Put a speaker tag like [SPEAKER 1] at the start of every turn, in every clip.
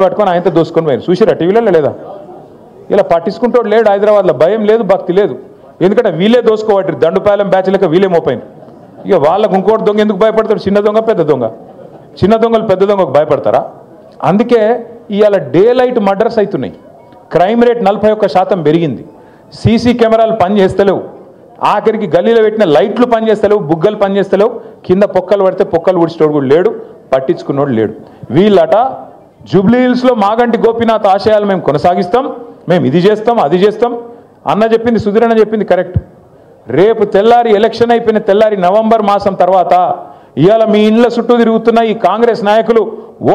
[SPEAKER 1] పట్టుకొని ఆయనతో దోసుకొని పోయారు. చూసిరా టీవీలలో లేదా? ఇలా పట్టించుకుంటాడు లేడు హైదరాబాద్లో. భయం లేదు, భక్తి లేదు. ఎందుకంటే వీళ్ళే దోసుకోవాటి దండుపాలెం బ్యాచ్ లెక్క వీళ్ళే మోపోయింది. ఇక వాళ్ళకు ఇంకోటి దొంగ ఎందుకు భయపడతాడు? చిన్న దొంగ పెద్ద దొంగ. చిన్న దొంగలు పెద్ద దొంగకు భయపడతారా? అందుకే ఇవాళ డే లైట్ మర్డర్స్ అవుతున్నాయి. క్రైమ్ రేట్ 41% పెరిగింది. సీసీ కెమెరాలు పనిచేస్తలేవు. ఆఖరికి గల్లీలో పెట్టిన లైట్లు పనిచేస్తలేవు, బుగ్గలు పనిచేస్తలేవు. కింద పొక్కలు పడితే పొక్కలు ఊడ్చేటోడు కూడా లేడు, పట్టించుకున్నోడు లేడు. వీళ్ళట జూబ్లీ హిల్స్లో మాగంటి గోపీనాథ్ ఆశయాలు మేము కొనసాగిస్తాం, మేము ఇది చేస్తాం అది చేస్తాం అన్న చెప్పింది, సుధీరన్న చెప్పింది కరెక్ట్. రేపు తెల్లారి ఎలక్షన్ అయిపోయిన తెల్లారి నవంబర్ మాసం తర్వాత ఇవాళ మీ ఇండ్ల చుట్టూ తిరుగుతున్న ఈ కాంగ్రెస్ నాయకులు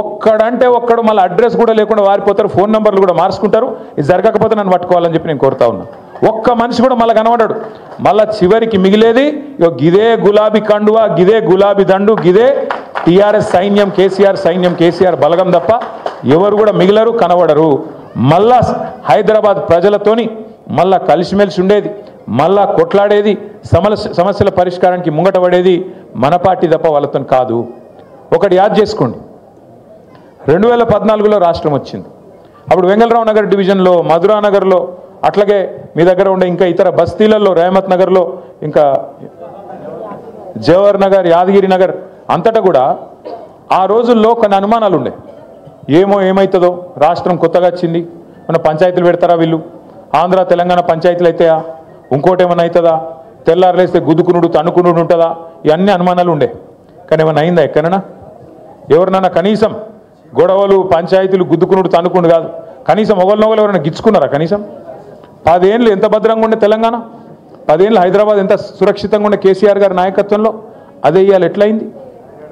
[SPEAKER 1] ఒక్కడంటే ఒక్కడు మళ్ళీ అడ్రస్ కూడా లేకుండా వారిపోతారు, ఫోన్ నెంబర్లు కూడా మార్చుకుంటారు. ఇది జరగకపోతే నన్ను పట్టుకోవాలని చెప్పి నేను కోరుతా ఉన్నా. ఒక్క మనిషి కూడా మళ్ళీ కనబడ్డాడు. మళ్ళా చివరికి మిగిలేది గిదే గులాబీ కండువా, గిదే గులాబీ దండు, గిదే టీఆర్ఎస్ సైన్యం, కేసీఆర్ సైన్యం, కేసీఆర్ బలగం తప్ప ఎవరు కూడా మిగిలరు, కనబడరు. మళ్ళా హైదరాబాద్ ప్రజలతోని మళ్ళా కలిసిమెలిసి ఉండేది, మళ్ళా కొట్లాడేది, సమస్యల పరిష్కారానికి ముంగట పడేది మన పార్టీ తప్ప వాళ్ళతో కాదు. ఒకటి యాద్ చేసుకోండి, 2014లో రాష్ట్రం వచ్చింది. అప్పుడు వెంగళరావు నగర్ డివిజన్లో, మధురా నగర్లో, అట్లాగే మీ దగ్గర ఉండే ఇంకా ఇతర బస్తీలలో, రేమత్ నగర్లో, ఇంకా జవహర్ నగర్, యాదగిరి నగర్ అంతటా కూడా ఆ రోజుల్లో కొన్ని అనుమానాలు ఉండే. ఏమవుతుందో, రాష్ట్రం కొత్తగా వచ్చింది, మన పంచాయతీలు పెడతారా వీళ్ళు, ఆంధ్ర తెలంగాణ పంచాయతీలు అవుతాయా, ఇంకోటి ఏమైనా అవుతుందా, తెల్లారులేస్తే గుద్దుకునుడు తన్నుకునుడు ఉంటుందా, ఇవన్నీ అనుమానాలు ఉండే. కానీ ఏమైనా అయిందా ఎక్కడైనా? ఎవరినైనా కనీసం గొడవలు, పంచాయతీలు, గుద్దుకునుడు తన్నుకునుడు కాదు, కనీసం ఒకరినొకరు ఎవరైనా గిచ్చుకున్నారా? కనీసం 10 ఏళ్ళు ఎంత భద్రంగా ఉండే తెలంగాణ, 10 ఏళ్ళు హైదరాబాద్ ఎంత సురక్షితంగా ఉండే కేసీఆర్ గారి నాయకత్వంలో, అదే ఇవాళ ఎట్లయింది?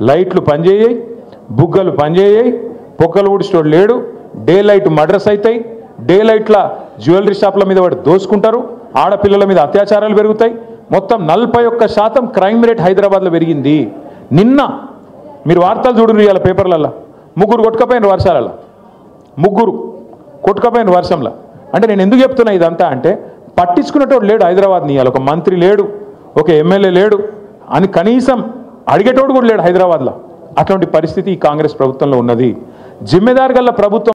[SPEAKER 1] లైట్లు పనిచేయాయి, బుగ్గలు పనిచేయాయి, పొక్కలు ఊడిస్టోడు లేడు, డే లైట్ మర్డర్స్ అవుతాయి, డే లైట్ల జ్యువెలరీ షాప్ల మీద వాడు దోసుకుంటారు, ఆడపిల్లల మీద అత్యాచారాలు పెరుగుతాయి. మొత్తం 41% క్రైమ్ రేట్ హైదరాబాద్లో పెరిగింది. నిన్న మీరు వార్తలు చూడండి, ఇవాళ పేపర్లలో 3 కొట్టుకపోయిన వర్షాలలో, 3 కొట్టుకపోయిన వర్షంలో. అంటే నేను ఎందుకు చెప్తున్నా ఇదంతా అంటే, పట్టించుకునేటోడు లేడు హైదరాబాద్ని. ఇవాళ ఒక మంత్రి లేడు, ఒక ఎమ్మెల్యే లేడు అని కనీసం అడిగేటోడు కూడా లేడు హైదరాబాద్లో. అటువంటి పరిస్థితి ఈ కాంగ్రెస్ ప్రభుత్వంలో ఉన్నది. జిమ్మెదారు గల ప్రభుత్వం